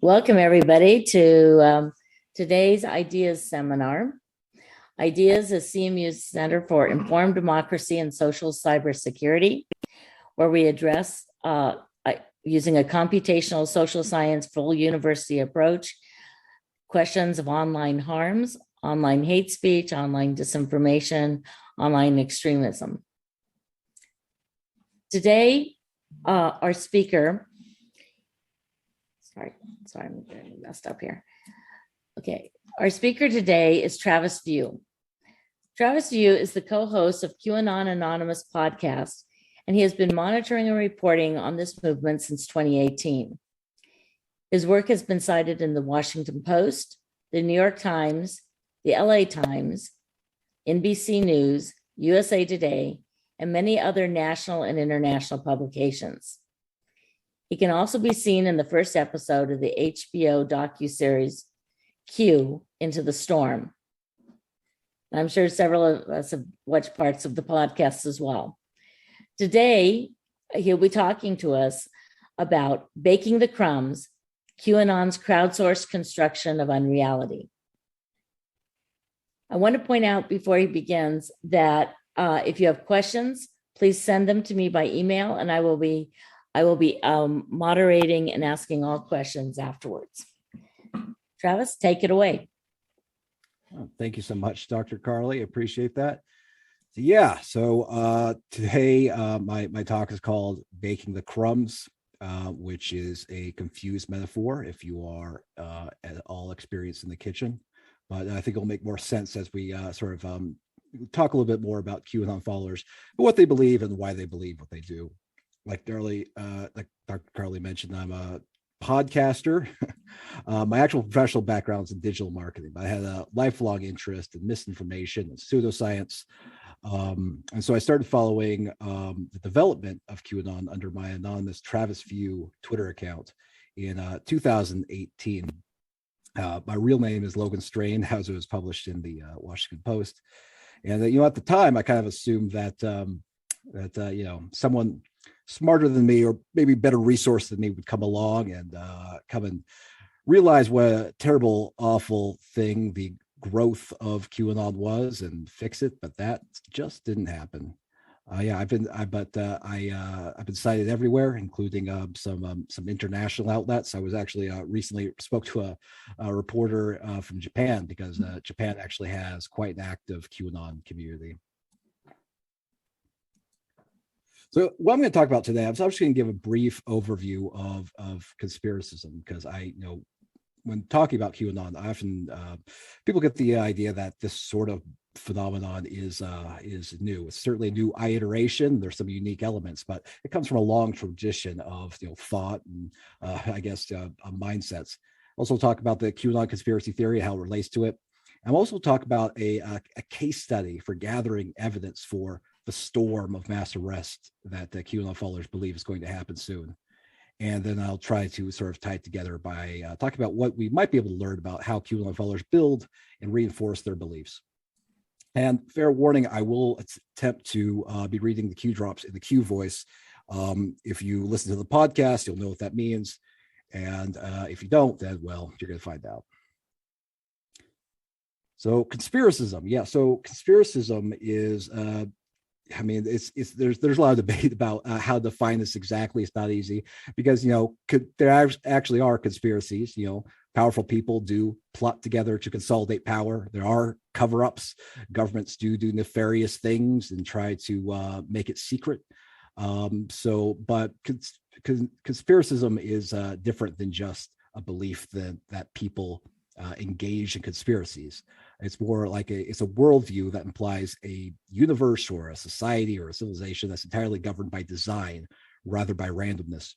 Welcome, everybody, to today's Ideas Seminar. Ideas is CMU's Center for Informed Democracy and Social Cybersecurity, where we address, using a computational social science full university approach, questions of online harms, online hate speech, online disinformation, online extremism. Today, our speaker, sorry, I'm getting messed up here. Okay, our speaker today is Travis View. Travis View is the co-host of QAnon Anonymous podcast, and he has been monitoring and reporting on this movement since 2018. His work has been cited in the Washington Post, the New York Times, the LA Times, NBC News, USA Today, and many other national and international publications. He can also be seen in the first episode of the HBO docu-series Q, Into the Storm. I'm sure several of us have watched parts of the podcast as well. Today, he'll be talking to us about Baking the Crumbs, QAnon's crowdsourced construction of Unreality. I want to point out before he begins that if you have questions, please send them to me by email, and I will be moderating and asking all questions afterwards. Travis, take it away. Thank you so much, Dr. Carly. Appreciate that. So today my talk is called Baking the Crumbs, which is a confused metaphor if you are at all experienced in the kitchen. But I think it'll make more sense as we talk a little bit more about QAnon followers, what they believe and why they believe what they do. Like Dr. Carly mentioned, I'm a podcaster. My actual professional background is in digital marketing, but I had a lifelong interest in misinformation and pseudoscience. And so I started following the development of QAnon under my anonymous Travis View Twitter account in 2018. My real name is Logan Strain, as it was published in the Washington Post. And at the time, I kind of assumed that someone smarter than me or maybe better resource than me would come along and come and realize what a terrible, awful thing the growth of QAnon was and fix it, but that just didn't happen. I've been cited everywhere, including some international outlets. I was actually recently spoke to a reporter from Japan because Japan actually has quite an active QAnon community. So what I'm going to talk about today, I'm just going to give a brief overview of conspiracism, because when talking about QAnon, I often people get the idea that this sort of phenomenon is new. It's certainly a new iteration. There's some unique elements, but it comes from a long tradition of thought and mindsets. Also talk about the QAnon conspiracy theory, how it relates to it. And we'll also talk about a case study for gathering evidence for the storm of mass arrest that the QAnon followers believe is going to happen soon. And then I'll try to sort of tie it together by talking about what we might be able to learn about how QAnon followers build and reinforce their beliefs. And fair warning, I will attempt to be reading the Q drops in the Q voice. If you listen to the podcast, you'll know what that means. And if you don't, then, well, you're going to find out. So conspiracism. So conspiracism is... there's a lot of debate about how to define this exactly. It's not easy because, there actually are conspiracies. Powerful people do plot together to consolidate power. There are cover-ups. Governments do nefarious things and try to make it secret. But conspiracism is different than just a belief that people engage in conspiracies. It's more like it's a worldview that implies a universe or a society or a civilization that's entirely governed by design rather by randomness.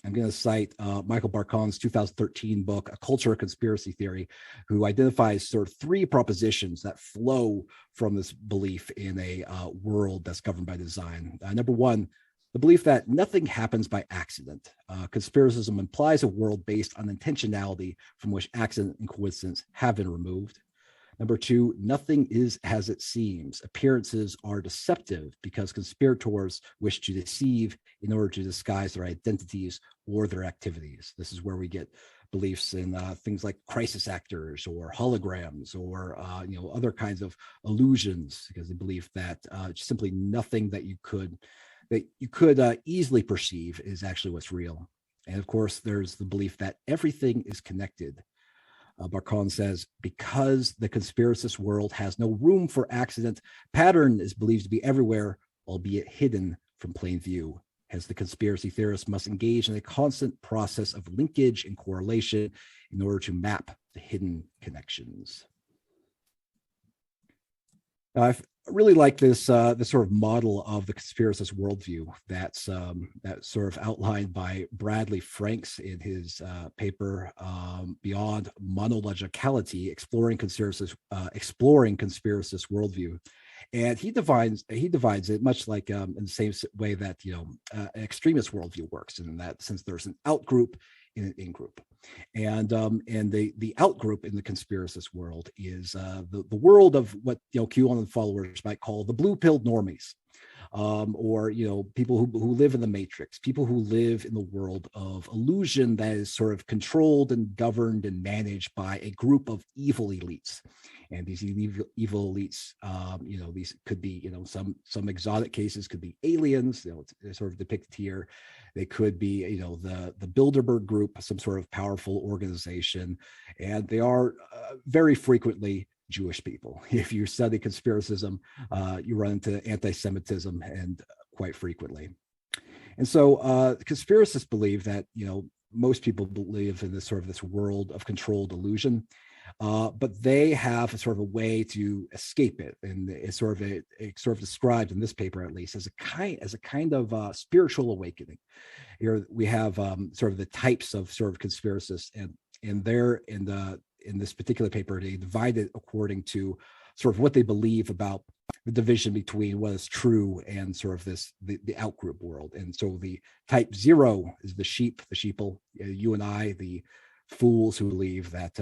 I'm going to cite Michael Barkan's 2013 book, A Culture of Conspiracy Theory, who identifies sort of three propositions that flow from this belief in a world that's governed by design. Number one, the belief that nothing happens by accident. Conspiracism implies a world based on intentionality from which accident and coincidence have been removed. Number two, nothing is as it seems. Appearances are deceptive because conspirators wish to deceive in order to disguise their identities or their activities. This is where we get beliefs in things like crisis actors or holograms or other kinds of illusions, because they believe that simply nothing that you could easily perceive is actually what's real. And of course, there's the belief that everything is connected. Barkon says, because the conspiracist world has no room for accident, pattern is believed to be everywhere, albeit hidden from plain view. Hence, the conspiracy theorists must engage in a constant process of linkage and correlation in order to map the hidden connections. Now, I really like this sort of model of the conspiracist worldview that's sort of outlined by Bradley Franks in his paper Beyond Monologicality: Exploring Conspiracist Worldview. And he divides it much like in the same way that extremist worldview works, in that since there's an out group and an in group, and the out group in the conspiracist world is the world of what QAnon followers might call the blue pilled normies, or people who live in the matrix, people who live in the world of illusion that is sort of controlled and governed and managed by a group of evil elites. And these evil elites, these could be, some exotic cases could be aliens, they're sort of depicted here. They could be, the Bilderberg group, some sort of powerful organization, and they are very frequently Jewish people. If you study conspiracism, you run into anti-Semitism, and quite frequently. And so conspiracists believe that, most people believe in this world of controlled illusion. But they have a sort of a way to escape it, and it's sort of described in this paper, at least, as a kind of spiritual awakening. Here we have sort of the types of sort of conspiracists, and in this particular paper, they divide it according to sort of what they believe about the division between what is true and sort of the outgroup world. And so the type 0 is the sheeple, you and I, the fools who believe that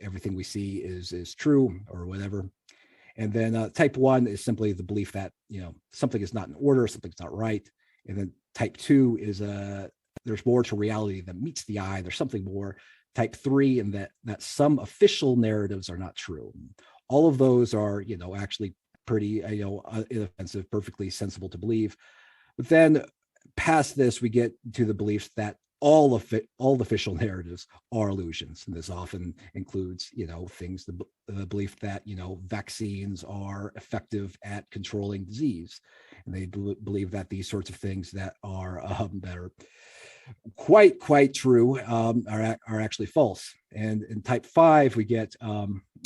everything we see is true or whatever. And then type 1 is simply the belief that something is not in order, something's not right. And then type 2 is there's more to reality than meets the eye, there's something more. Type 3, and that some official narratives are not true. All of those are actually pretty inoffensive, perfectly sensible to believe. But then past this, we get to the belief that all the official narratives are illusions, and this often includes things, the belief that vaccines are effective at controlling disease, and they believe that these sorts of things that are quite true are actually false. And in type 5, we get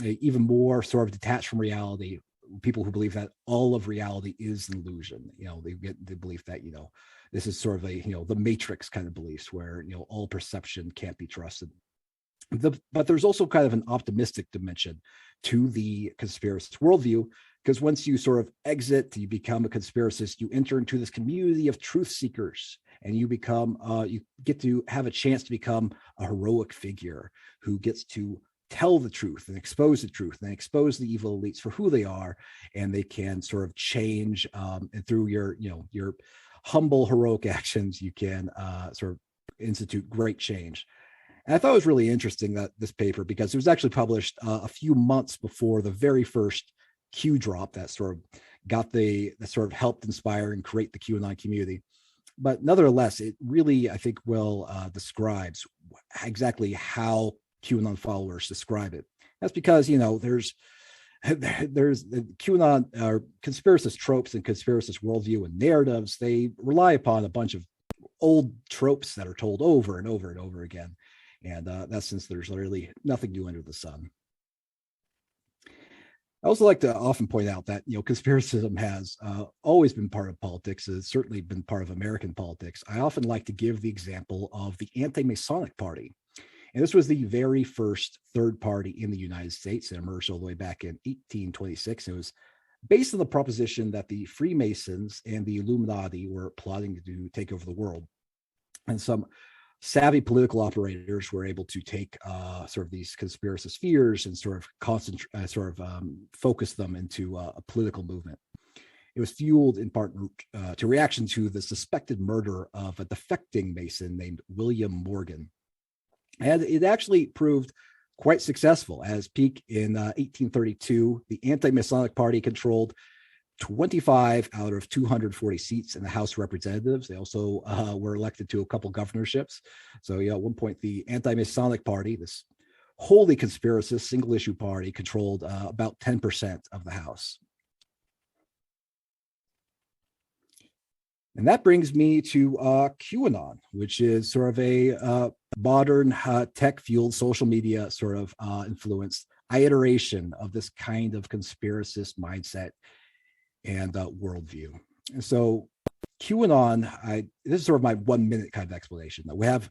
even more sort of detached from reality, people who believe that all of reality is an illusion. They get the belief that this is sort of the matrix kind of beliefs where all perception can't be trusted. But there's also kind of an optimistic dimension to the conspiracist worldview, because once you sort of exit, you become a conspiracist, you enter into this community of truth seekers, and you become you get to have a chance to become a heroic figure who gets to tell the truth and expose the truth and expose the evil elites for who they are, and they can sort of change, and through your humble heroic actions, you can sort of institute great change. And I thought it was really interesting that this paper, because it was actually published a few months before the very first Q drop that sort of helped inspire and create the QAnon community. But nevertheless, it really, I think, well describes exactly how QAnon followers describe it. That's because there's the QAnon or conspiracist tropes and conspiracist worldview and narratives. They rely upon a bunch of old tropes that are told over and over and over again, and that's since there's really nothing new under the sun. I also like to often point out that conspiracism has always been part of politics. It's certainly been part of American politics. I often like to give the example of the anti-Masonic Party. And this was the very first third party in the United States. It emerged all the way back in 1826. It was based on the proposition that the Freemasons and the Illuminati were plotting to take over the world. And some savvy political operators were able to take sort of these conspiracist fears and sort of focus them into a political movement. It was fueled in part to reaction to the suspected murder of a defecting Mason named William Morgan. And it actually proved quite successful. At its peak in 1832, the anti-Masonic Party controlled 25 out of 240 seats in the House of Representatives. They also were elected to a couple governorships. So, at one point, the anti-Masonic Party, this wholly conspiracist single issue party, controlled about 10% of the House. And that brings me to QAnon, which is sort of a modern tech-fueled social media sort of influenced iteration of this kind of conspiracist mindset and worldview. And so QAnon, this is sort of my 1 minute kind of explanation. That we have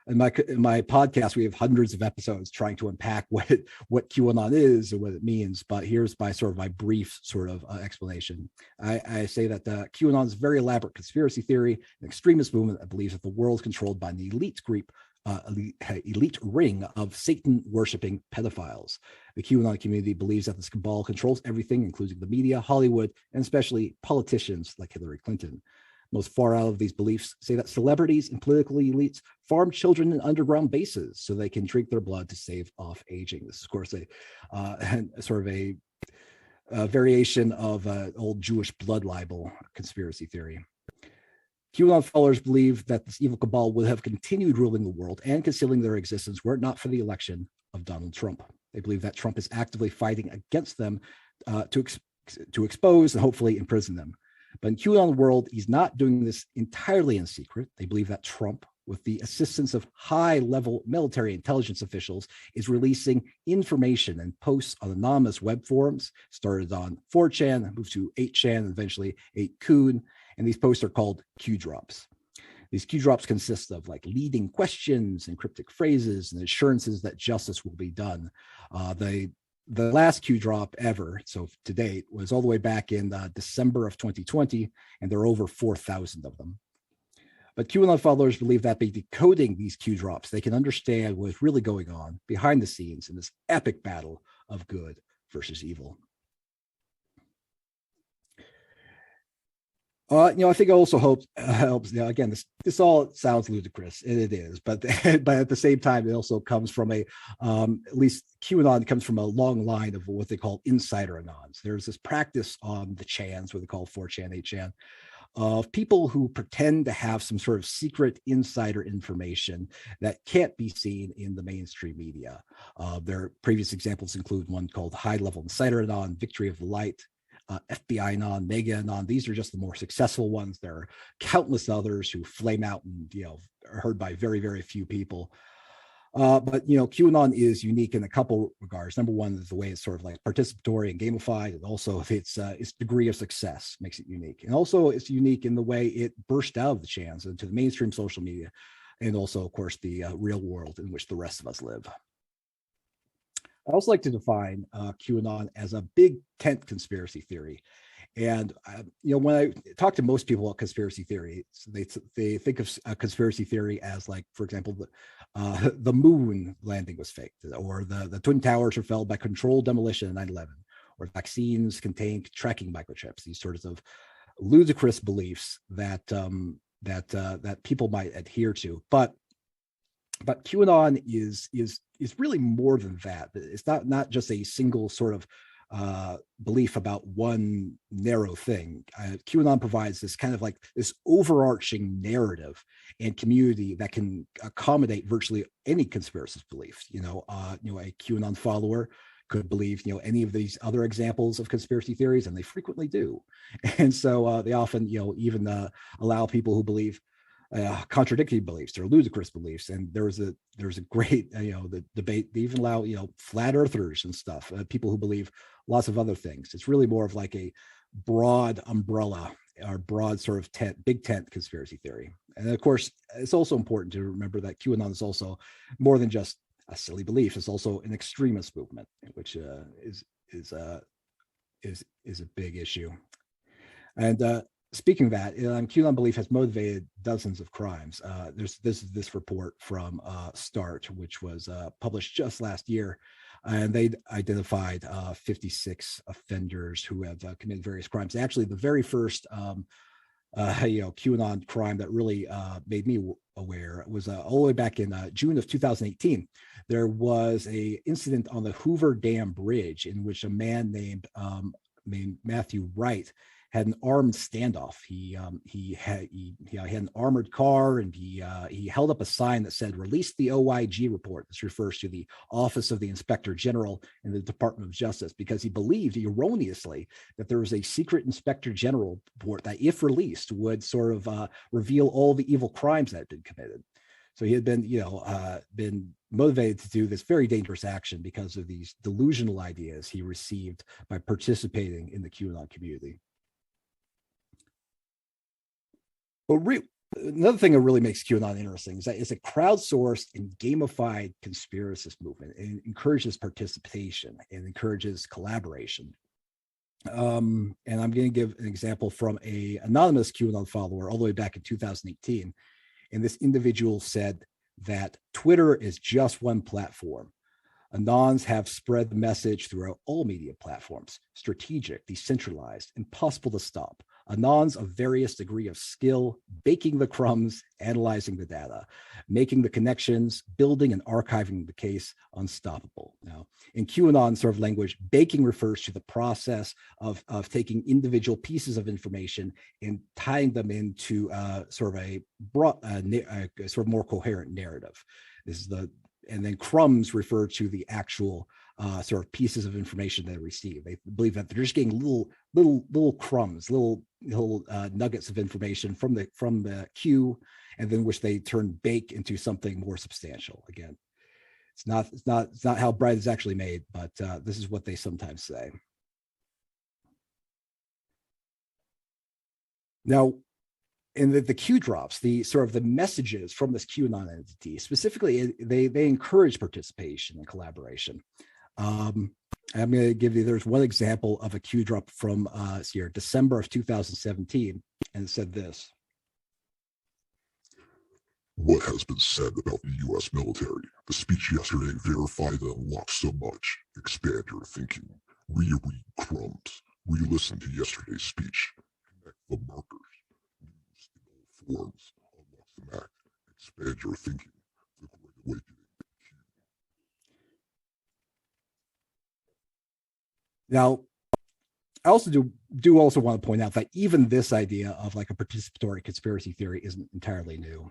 in my podcast, we have hundreds of episodes trying to unpack what QAnon is and what it means. But here's my brief sort of explanation. I say that QAnon is a very elaborate conspiracy theory, an extremist movement that believes that the world is controlled by an elite group, elite ring of Satan worshiping pedophiles. The QAnon community believes that this cabal controls everything, including the media, Hollywood, and especially politicians like Hillary Clinton. Most far out of these beliefs say that celebrities and political elites farm children in underground bases so they can drink their blood to stave off aging. This is, of course, a sort of a variation of old Jewish blood libel conspiracy theory. QAnon followers believe that this evil cabal would have continued ruling the world and concealing their existence were it not for the election of Donald Trump. They believe that Trump is actively fighting against them to expose and hopefully imprison them. But in QAnon world, he's not doing this entirely in secret. They believe that Trump, with the assistance of high-level military intelligence officials, is releasing information and posts on anonymous web forums, started on 4chan, moved to 8chan, and eventually 8kun, and these posts are called Q drops. These Q drops consist of leading questions and cryptic phrases and assurances that justice will be done. The last Q drop ever, so to date, was all the way back in December of 2020, and there are over 4,000 of them. But QAnon followers believe that by decoding these Q drops, they can understand what is really going on behind the scenes in this epic battle of good versus evil. I think it also helps. Again, this all sounds ludicrous, and it is, but at the same time, it also comes from at least QAnon comes from a long line of what they call insider anons. There's this practice on the chans, what they call 4chan, 8chan, of people who pretend to have some sort of secret insider information that can't be seen in the mainstream media. Their previous examples include one called High Level Insider Anon, Victory of the Light, FBI Anon, Mega Anon. These are just the more successful ones. There are countless others who flame out and are heard by very, very few people. But QAnon is unique in a couple regards. Number one is the way it's sort of participatory and gamified, and also its degree of success makes it unique. And also it's unique in the way it burst out of the chans into the mainstream social media, and also, of course, the real world in which the rest of us live. I also like to define QAnon as a big tent conspiracy theory. And, when I talk to most people about conspiracy theory, they think of a conspiracy theory as for example, the moon landing was faked, or the Twin Towers were felled by controlled demolition in 9/11, or vaccines contain tracking microchips, these sorts of ludicrous beliefs that people might adhere to. But QAnon is really more than that. It's not just a single sort of belief about one narrow thing. QAnon provides this kind of this overarching narrative and community that can accommodate virtually any conspiracist beliefs. A QAnon follower could believe any of these other examples of conspiracy theories, and they frequently do. And so they often even allow people who believe contradictory beliefs or ludicrous beliefs. And there's a great the debate. They even allow flat earthers and stuff, people who believe lots of other things. It's really more of a broad umbrella or broad sort of big tent conspiracy theory. And of course, it's also important to remember that QAnon is also more than just a silly belief. It's also an extremist movement, which is a big issue. And speaking of that, QAnon belief has motivated dozens of crimes. There's this report from START, which was published just last year, and they identified 56 offenders who have committed various crimes. Actually, the very first QAnon crime that really made me aware, it was all the way back in June of 2018. There was a incident on the Hoover Dam Bridge in which a man named Matthew Wright had an armed standoff. He had an armored car, and he held up a sign that said, "Release the OIG report." This refers to the Office of the Inspector General in the Department of Justice, because he believed erroneously that there was a secret Inspector General report that, if released, would sort of reveal all the evil crimes that had been committed. So he had been, been motivated to do this very dangerous action because of these delusional ideas he received by participating in the QAnon community. But another thing that really makes QAnon interesting is that it's a crowdsourced and gamified conspiracist movement. It encourages participation and encourages collaboration. And I'm going to give an example from an anonymous QAnon follower all the way back in 2018. And this individual said that Twitter is just one platform. Anons have spread the message throughout all media platforms: strategic, decentralized, impossible to stop. Anons of various degree of skill, baking the crumbs, analyzing the data, making the connections, building and archiving the case unstoppable. Now, in QAnon sort of language, baking refers to the process of taking individual pieces of information and tying them into sort of a broad, sort of more coherent narrative. This is and then crumbs refer to the actual sort of pieces of information they receive. They believe that they're just getting little crumbs, little nuggets of information from the queue, and then which they bake into something more substantial. Again, it's not how bread is actually made, but this is what they sometimes say. Now, in the Q drops, the sort of the messages from this QAnon entity, specifically, they encourage participation and collaboration. I'm going to give you, there's one example of a Q drop from here, December of 2017, and it said this. What has been said about the U.S. military? The speech yesterday verified and unlocked so much. Expand your thinking. Reread Crumbs. Re-listen to yesterday's speech. Connect the markers. News in all forms. Unlock the map. Expand your thinking. The Great Awakening. Now, I also do also want to point out that even this idea of like a participatory conspiracy theory isn't entirely new.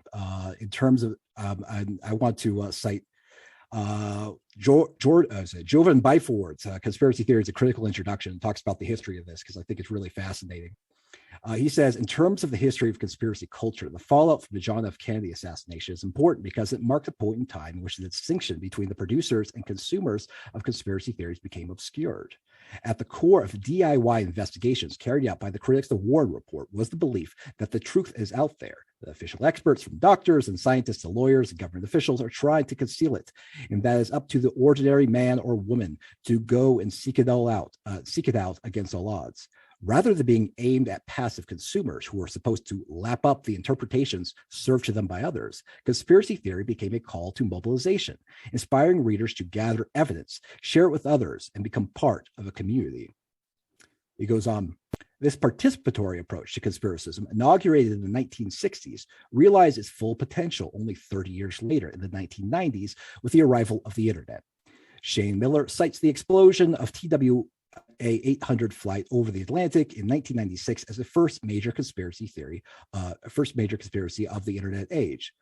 In terms of, I want to cite Jovan Byford's Conspiracy Theories: A Critical Introduction. It talks about the history of this because I think it's really fascinating. He says, in terms of the history of conspiracy culture, the fallout from the John F. Kennedy assassination is important because it marked a point in time in which the distinction between the producers and consumers of conspiracy theories became obscured. At the core of DIY investigations carried out by the critics of the Warren Report was the belief that the truth is out there. The official experts, from doctors and scientists to lawyers and government officials, are trying to conceal it, and that is up to the ordinary man or woman to go and seek it out against all odds. Rather than being aimed at passive consumers who were supposed to lap up the interpretations served to them by others, conspiracy theory became a call to mobilization, inspiring readers to gather evidence, share it with others, and become part of a community. He goes on, this participatory approach to conspiracism, inaugurated in the 1960s, realized its full potential only 30 years later in the 1990s with the arrival of the internet. Shane Miller cites the explosion of TWA 800 flight over the Atlantic in 1996 as the first major conspiracy of the internet age.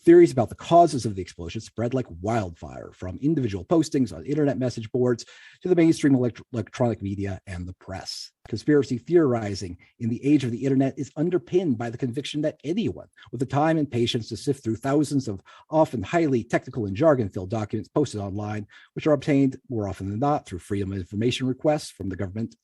Theories about the causes of the explosion spread like wildfire, from individual postings on internet message boards to the mainstream electronic media and the press. Conspiracy theorizing in the age of the internet is underpinned by the conviction that anyone with the time and patience to sift through thousands of often highly technical and jargon-filled documents posted online, which are obtained more often than not through freedom of information requests from the government,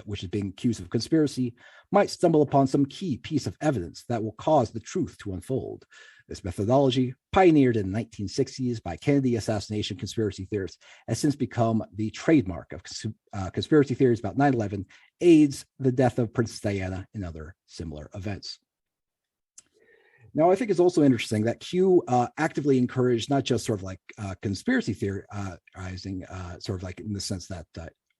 which is being accused of conspiracy, might stumble upon some key piece of evidence that will cause the truth to unfold. This methodology, pioneered in the 1960s by Kennedy assassination conspiracy theorists, has since become the trademark of conspiracy theories about 9/11, AIDS, the death of Princess Diana, and other similar events. Now, I think it's also interesting that Q actively encouraged not just sort of like conspiracy theorizing, sort of like in the sense that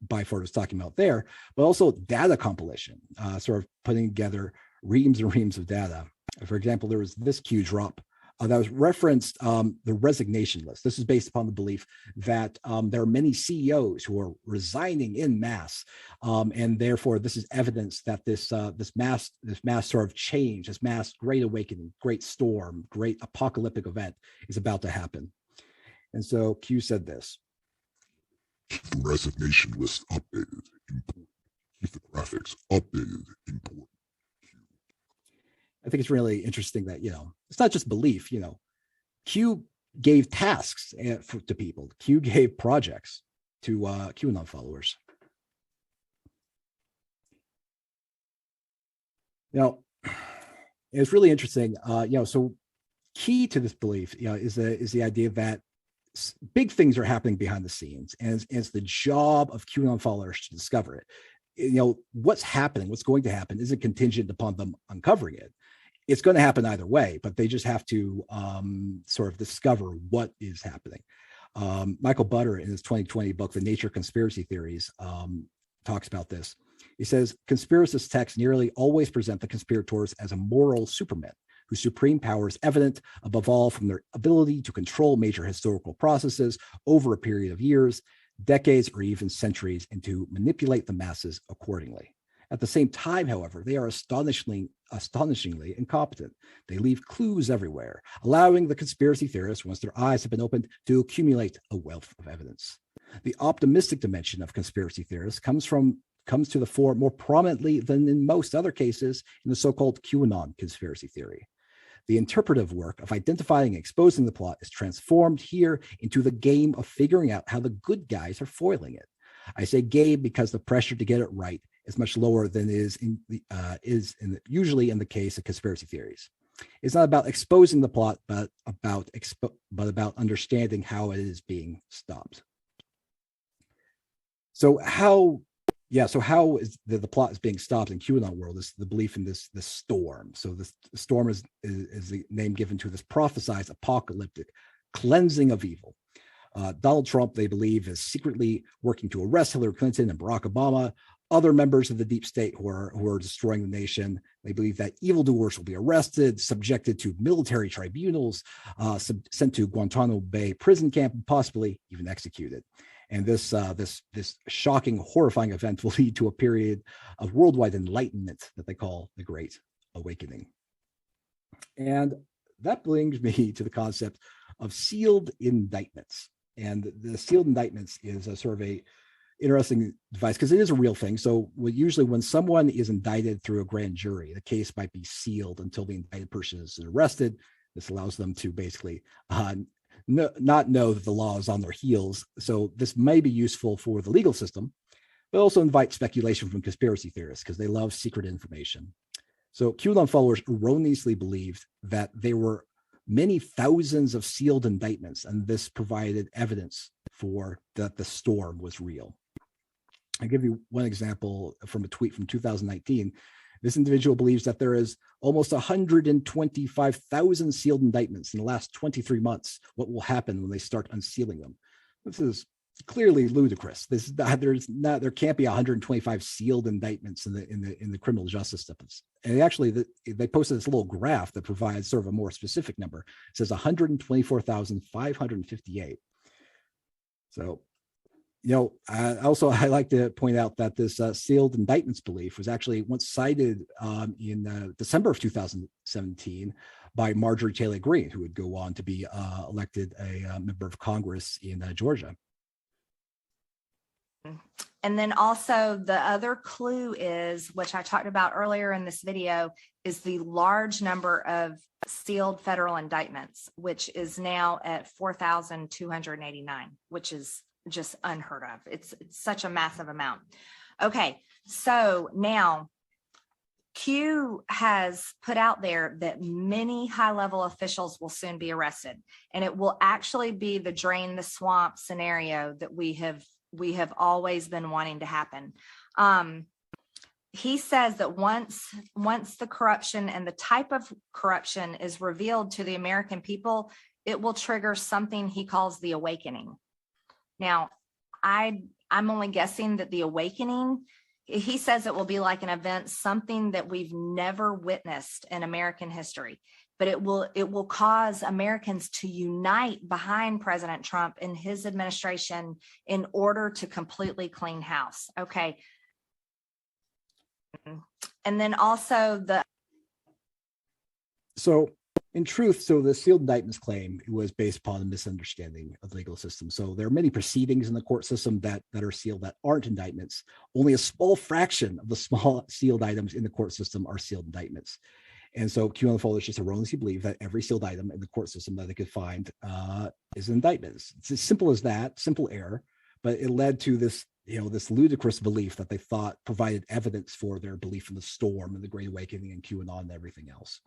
Byford was talking about there, but also data compilation, sort of putting together reams and reams of data. For example, there was this Q drop that was referenced the resignation list. This is based upon the belief that there are many CEOs who are resigning in mass, and therefore this is evidence that this mass sort of change, this mass great awakening, great storm, great apocalyptic event is about to happen. And so Q said this: The resignation list updated. Important. Keep the graphics updated. Important. I think it's really interesting that, it's not just belief, Q gave tasks to people. Q gave projects to QAnon followers. It's really interesting. So key to this belief, is the idea that big things are happening behind the scenes, and it's the job of QAnon followers to discover it. What's happening, what's going to happen isn't contingent upon them uncovering it. It's going to happen either way, but they just have to sort of discover what is happening. Michael Butter, in his 2020 book, The Nature of Conspiracy Theories, talks about this. He says, conspiracist texts nearly always present the conspirators as a moral supermen whose supreme power is evident above all from their ability to control major historical processes over a period of years, decades, or even centuries, and to manipulate the masses accordingly. At the same time, however, they are astonishingly incompetent. They leave clues everywhere, allowing the conspiracy theorists, once their eyes have been opened, to accumulate a wealth of evidence. The optimistic dimension of conspiracy theorists comes to the fore more prominently than in most other cases in the so-called QAnon conspiracy theory. The interpretive work of identifying and exposing the plot is transformed here into the game of figuring out how the good guys are foiling it. I say game because the pressure to get it right is much lower than usually in the case of conspiracy theories. It's not about exposing the plot, but about understanding how it is being stopped. So how is the plot is being stopped in QAnon world is the belief in this storm. So this storm is the name given to this prophesized apocalyptic cleansing of evil. Donald Trump, they believe, is secretly working to arrest Hillary Clinton and Barack Obama, other members of the deep state who are destroying the nation. They believe that evildoers will be arrested, subjected to military tribunals, sent to Guantanamo Bay prison camp, and possibly even executed. And this shocking, horrifying event will lead to a period of worldwide enlightenment that they call the Great Awakening. And that brings me to the concept of sealed indictments. And the sealed indictments is a sort of a interesting device because it is a real thing. So usually when someone is indicted through a grand jury, the case might be sealed until the indicted person is arrested. This allows them to basically not know that the law is on their heels. So this may be useful for the legal system, but also invite speculation from conspiracy theorists because they love secret information. So QAnon followers erroneously believed that there were many thousands of sealed indictments, and this provided evidence for that the storm was real. I'll give you one example from a tweet from 2019. This individual believes that there is almost 125,000 sealed indictments in the last 23 months. What will happen when they start unsealing them? This is clearly ludicrous. There can't be 125 sealed indictments in the criminal justice system. And actually, they posted this little graph that provides sort of a more specific number. It says 124,558. So, I like to point out that this sealed indictments belief was actually once cited in December of 2017 by Marjorie Taylor Greene, who would go on to be elected a member of Congress in Georgia. And then also the other clue is, which I talked about earlier in this video, is the large number of sealed federal indictments, which is now at 4,289, which is just unheard of. It's such a massive amount. Okay, so now Q has put out there that many high-level officials will soon be arrested, and it will actually be the drain the swamp scenario that we have always been wanting to happen. He says that once the corruption and the type of corruption is revealed to the American people, it will trigger something he calls the awakening. Now, I'm only guessing that the awakening, he says it will be like an event, something that we've never witnessed in American history. but it will cause Americans to unite behind President Trump and his administration in order to completely clean house. Okay. And then also So in truth, so the sealed indictments claim was based upon a misunderstanding of the legal system. So there are many proceedings in the court system that are sealed that aren't indictments. Only a small fraction of the small sealed items in the court system are sealed indictments. And so QAnon followers just erroneously believe that every sealed item in the court system that they could find is an indictment. It's as simple as that, simple error, but it led to this, this ludicrous belief that they thought provided evidence for their belief in the storm and the Great Awakening and QAnon and everything else.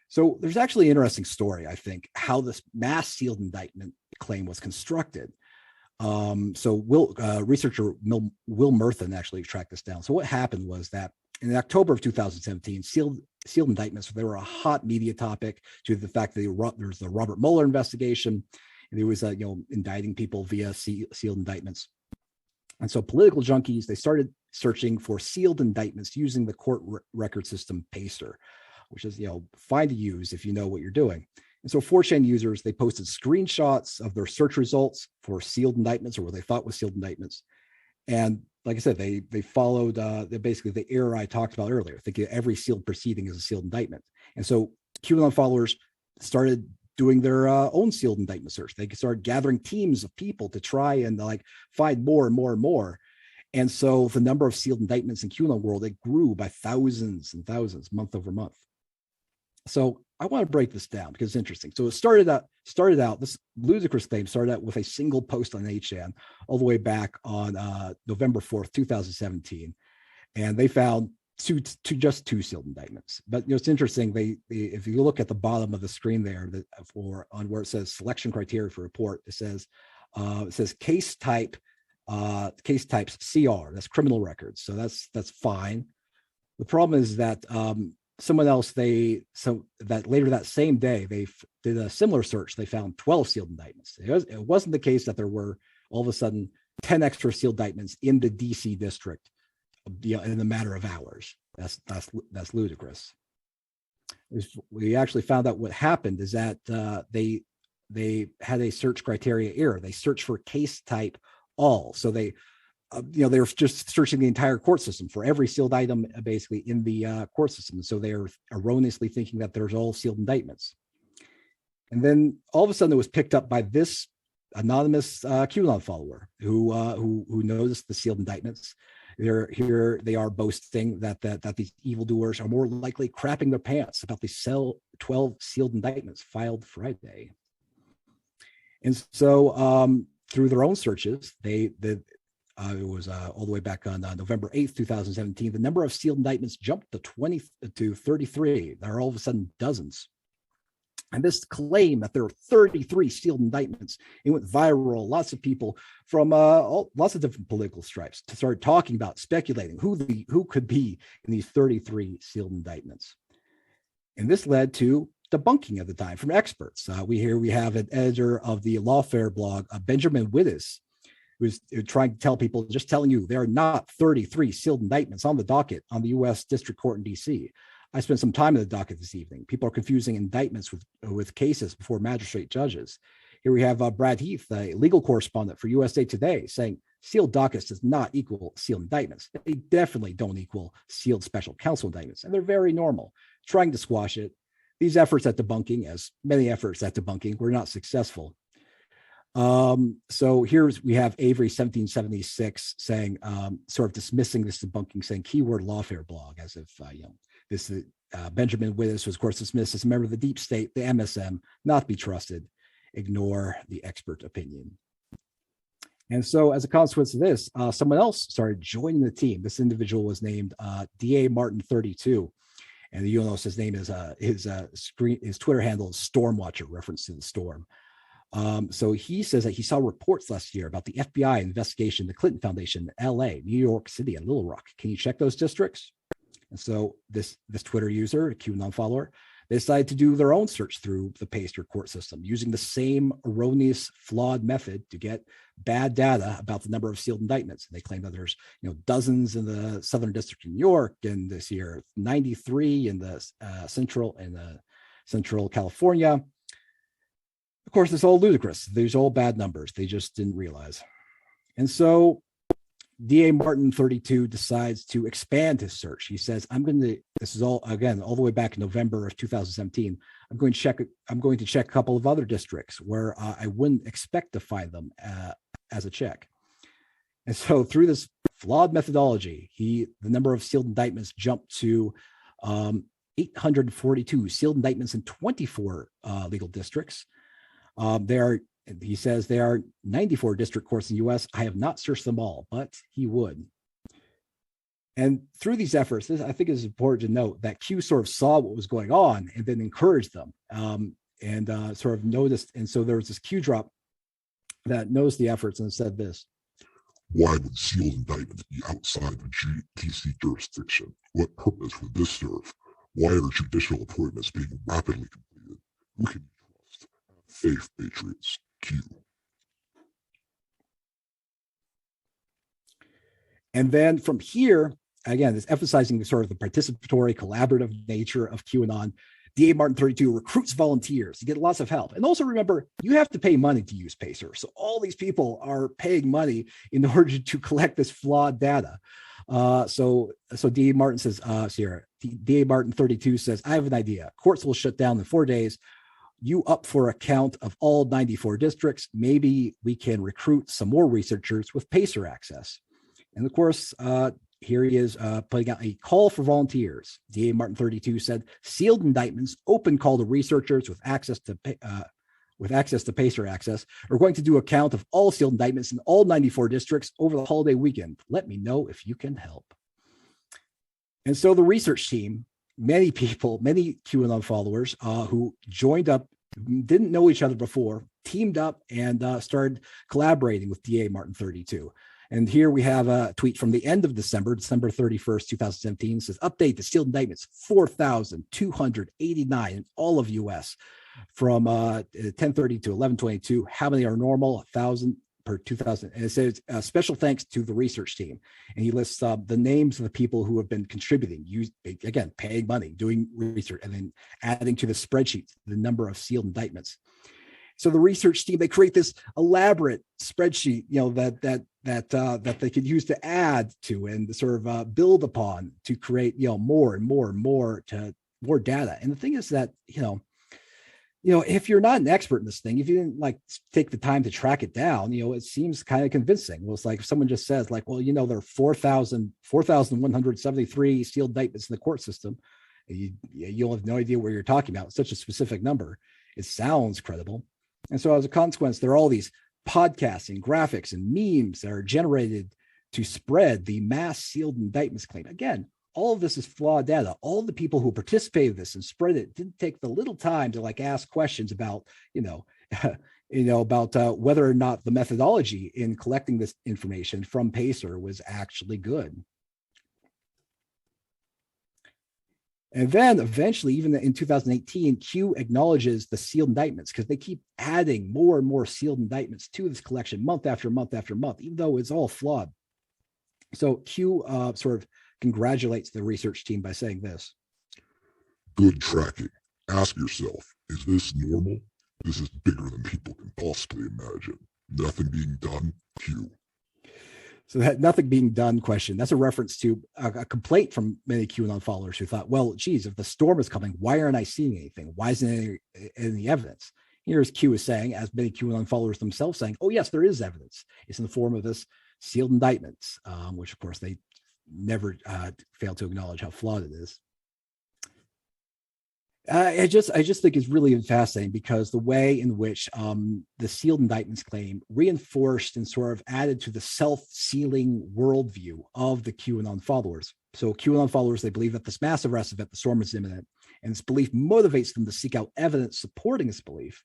So there's actually an interesting story, I think, how this mass sealed indictment claim was constructed. Researcher Will Murthan actually tracked this down. So what happened was that in October of 2017, sealed indictments, they were a hot media topic due to the fact that there's the Robert Mueller investigation. And there was, indicting people via sealed indictments. And so political junkies, they started searching for sealed indictments using the court record system PACER, which is, fine to use if you know what you're doing. And so 4chan users, they posted screenshots of their search results for sealed indictments or what they thought was sealed indictments. And like I said, they followed basically the error I talked about earlier, thinking every sealed proceeding is a sealed indictment. And so QAnon followers started doing their own sealed indictment search. They started gathering teams of people to try and find more and more and more. And so the number of sealed indictments in QAnon world, it grew by thousands and thousands month over month. So I want to break this down because it's interesting. So it started out, this ludicrous claim started out with a single post on 8chan all the way back on November 4th, 2017. And they found just two sealed indictments. But it's interesting. If you look at the bottom of the screen there on where it says selection criteria for report, it says case types CR, that's criminal records. So that's fine. The problem is that someone else, that later that same day, they did a similar search. They found 12 sealed indictments. It wasn't the case that there were all of a sudden 10 extra sealed indictments in the DC district, in a matter of hours. That's ludicrous. We actually found out what happened is that they had a search criteria error. They searched for case type all. So they were just searching the entire court system for every sealed item basically in the court system. So they're erroneously thinking that there's all sealed indictments. And then all of a sudden it was picked up by this anonymous QAnon follower who noticed the sealed indictments. They are boasting that these evildoers are more likely crapping their pants about the 12 sealed indictments filed Friday. And so through their own searches, it was all the way back on November 8th, 2017. The number of sealed indictments jumped to 33. There are all of a sudden dozens. And this claim that there are 33 sealed indictments, it went viral. Lots of people from lots of different political stripes to start talking about, speculating who could be in these 33 sealed indictments. And this led to debunking at the time from experts. We have an editor of the Lawfare blog, Benjamin Wittes, who's trying to tell people, just telling you, there are not 33 sealed indictments on the docket on the U.S. District Court in D.C. I spent some time in the docket this evening. People are confusing indictments with cases before magistrate judges. Here we have Brad Heath, a legal correspondent for USA Today, saying sealed dockets does not equal sealed indictments. They definitely don't equal sealed special counsel indictments, and they're very normal. Trying to squash it. These efforts at debunking, as many efforts at debunking, were not successful. So we have Avery 1776 saying, sort of dismissing this debunking, saying keyword Lawfare blog, as if, this Benjamin Wittes was of course dismissed as a member of the deep state, the MSM, not to be trusted, ignore the expert opinion. And so as a consequence of this, someone else started joining the team. This individual was named DA Martin 32. And you'll notice his name is his Twitter handle is Stormwatcher, reference to the storm. So he says that he saw reports last year about the FBI investigation, the Clinton Foundation, LA, New York City, and Little Rock. Can you check those districts? And so this Twitter user, a QAnon follower, they decided to do their own search through the PACER court system using the same erroneous, flawed method to get bad data about the number of sealed indictments. And they claim that there's dozens in the Southern District of New York, and this year 93 in the Central Central California. Of course, it's all ludicrous. These are all bad numbers. They just didn't realize. And so DA Martin 32 decides to expand his search. He says, this is all, again, all the way back in November of 2017. I'm going to check a couple of other districts where I wouldn't expect to find them as a check. And so through this flawed methodology, the number of sealed indictments jumped to 842 sealed indictments in 24 legal districts. He says there are 94 district courts in the U.S. I have not searched them all, but he would. And through these efforts, I think it's important to note that Q sort of saw what was going on and then encouraged them and sort of noticed. And so there was this Q drop that noticed the efforts and said this. Why would sealed indictments be outside of GTC jurisdiction? What purpose would this serve? Why are judicial appointments being rapidly completed? Who can you trust? Faith, patriots. Q. And then from here, again, it's emphasizing the sort of the participatory, collaborative nature of QAnon. DA Martin 32 recruits volunteers. You get lots of help. And also remember, you have to pay money to use Pacer. So all these people are paying money in order to collect this flawed data. So DA Martin says, DA Martin 32 says, I have an idea. Courts will shut down in 4 days. You up for a count of all 94 districts. Maybe we can recruit some more researchers with Pacer access. And of course, here he is putting out a call for volunteers. DA Martin 32 said, sealed indictments, open call to researchers with access to Pacer access. We're going to do a count of all sealed indictments in all 94 districts over the holiday weekend. Let me know if you can help. And so the research team, many people, many QAnon followers who joined up, didn't know each other before, teamed up and started collaborating with DA Martin 32. And here we have a tweet from the end of December 31st, 2017. It says, update the sealed indictments, 4,289 in all of US from 1030 to 1122. How many are normal? 1,000 per 2,000. And it says, special thanks to the research team. And he lists the names of the people who have been contributing, again, paying money, doing research, and then adding to the spreadsheet the number of sealed indictments. So the research team, they create this elaborate spreadsheet, that they could use to add to and sort of build upon to create, more and more and more data. And the thing is that, if you're not an expert in this thing, if you didn't take the time to track it down, it seems kind of convincing. Well, it's like if someone just says there are 4,173 sealed indictments in the court system. You'll have no idea what you're talking about. It's such a specific number. It sounds credible. And so as a consequence, there are all these podcasts and graphics and memes that are generated to spread the mass sealed indictments claim. Again, all of this is flawed data. All the people who participated in this and spread it didn't take the little time to ask questions about, about whether or not the methodology in collecting this information from Pacer was actually good. And then eventually, even in 2018, Q acknowledges the sealed indictments because they keep adding more and more sealed indictments to this collection month after month after month, even though it's all flawed. So Q sort of congratulates the research team by saying this. Good tracking. Ask yourself, is this normal? This is bigger than people can possibly imagine. Nothing being done? Q. So that nothing being done question, that's a reference to a complaint from many QAnon followers who thought, well, geez, if the storm is coming, why aren't I seeing anything? Why isn't there any evidence? Here's Q is saying, as many QAnon followers themselves saying, oh, yes, there is evidence. It's in the form of this sealed indictments, which, of course, they never fail to acknowledge how flawed it is. I just think it's really fascinating because the way in which the sealed indictments claim reinforced and sort of added to the self-sealing worldview of the QAnon followers. So QAnon followers, they believe that this mass arrest event, the storm is imminent, and this belief motivates them to seek out evidence supporting this belief.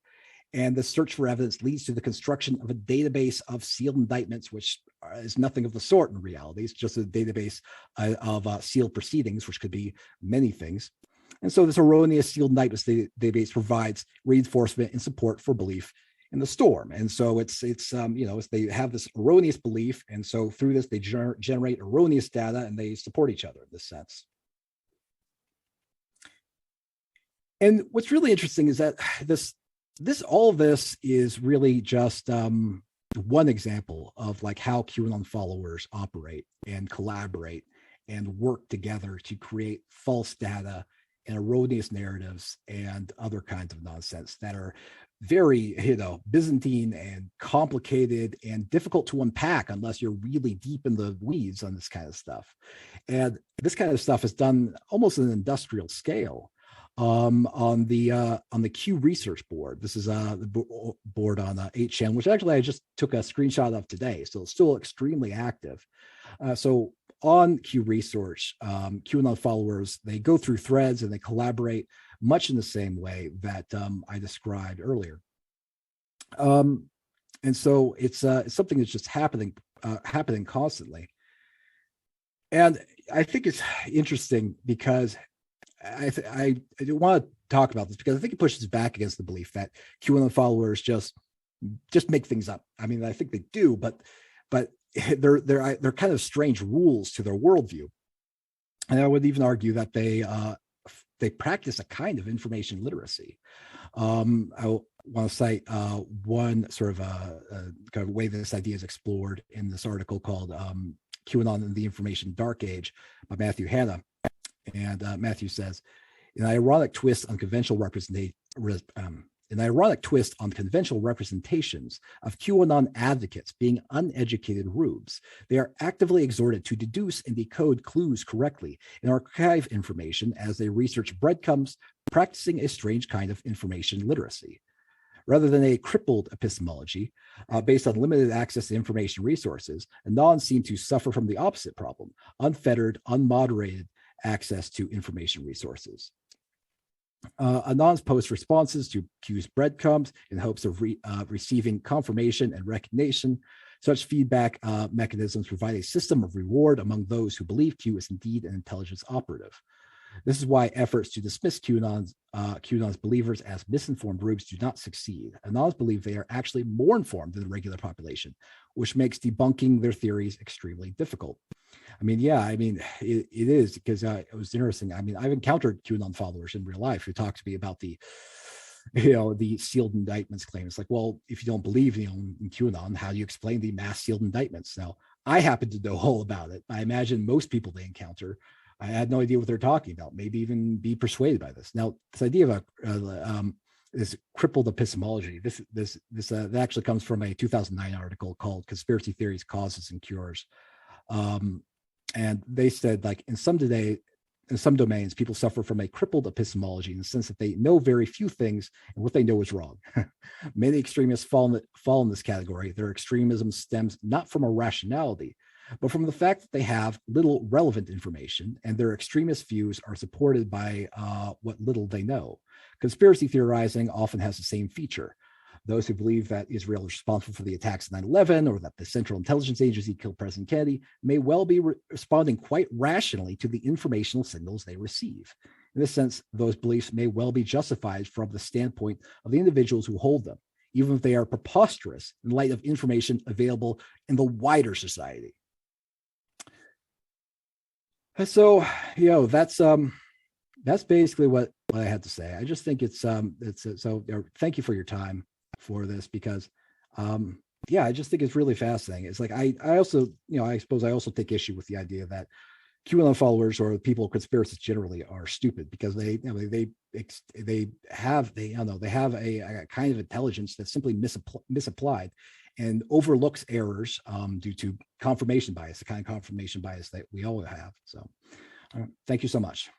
And the search for evidence leads to the construction of a database of sealed indictments, which is nothing of the sort in reality. It's just a database of sealed proceedings, which could be many things. And so this erroneous sealed indictments database provides reinforcement and support for belief in the storm. And so it's they have this erroneous belief. And so through this, they generate erroneous data and they support each other in this sense. And what's really interesting is that all of this is really just one example of like how QAnon followers operate and collaborate and work together to create false data and erroneous narratives and other kinds of nonsense that are very, Byzantine and complicated and difficult to unpack unless you're really deep in the weeds on this kind of stuff. And this kind of stuff is done almost at an industrial scale. On the Q Research board. This is the board on 8chan, which actually I just took a screenshot of today, so it's still extremely active. So on Q Research, QAnon followers, they go through threads and they collaborate much in the same way that I described earlier. And so it's something that's just happening constantly. And I think it's interesting because I want to talk about this because I think it pushes back against the belief that QAnon followers just make things up. I mean, I think they do, but they're kind of strange rules to their worldview. And I would even argue that they practice a kind of information literacy. I want to cite one sort of kind of way this idea is explored in this article called QAnon and the Information Dark Age by Matthew Hanna. And Matthew says, an ironic twist on conventional representations of QAnon advocates being uneducated rubes. They are actively exhorted to deduce and decode clues correctly and archive information as they research breadcrumbs, practicing a strange kind of information literacy. Rather than a crippled epistemology based on limited access to information resources, Anons seem to suffer from the opposite problem, unfettered, unmoderated access to information resources. Anons post responses to Q's breadcrumbs in hopes of receiving confirmation and recognition. Such feedback mechanisms provide a system of reward among those who believe Q is indeed an intelligence operative. This is why efforts to dismiss QAnon's believers as misinformed rubes do not succeed. Anons believe they are actually more informed than the regular population, which makes debunking their theories extremely difficult. I mean, yeah, it is because it was interesting. I mean, I've encountered QAnon followers in real life who talk to me about the sealed indictments claim. It's like, well, if you don't believe, in QAnon, how do you explain the mass sealed indictments? Now, I happen to know all about it. I imagine most people they encounter, I had no idea what they're talking about, maybe even be persuaded by this. Now, this idea of this crippled epistemology, that actually comes from a 2009 article called Conspiracy Theories, Causes and Cures. And they said, like, in some domains, people suffer from a crippled epistemology in the sense that they know very few things and what they know is wrong. Many extremists fall in this category. Their extremism stems not from irrationality, but from the fact that they have little relevant information and their extremist views are supported by what little they know. Conspiracy theorizing often has the same feature. Those who believe that Israel is responsible for the attacks of 9/11 or that the Central Intelligence Agency killed President Kennedy may well be responding quite rationally to the informational signals they receive. In this sense, those beliefs may well be justified from the standpoint of the individuals who hold them, even if they are preposterous in light of information available in the wider society. So, that's basically what I had to say. I just think it's so thank you for your time for this because I just think it's really fascinating. It's like I also, I suppose I also take issue with the idea that QAnon followers or people conspiracists generally are stupid because they have a kind of intelligence that's simply misapplied and overlooks errors due to confirmation bias, the kind of confirmation bias that we all have. So thank you so much.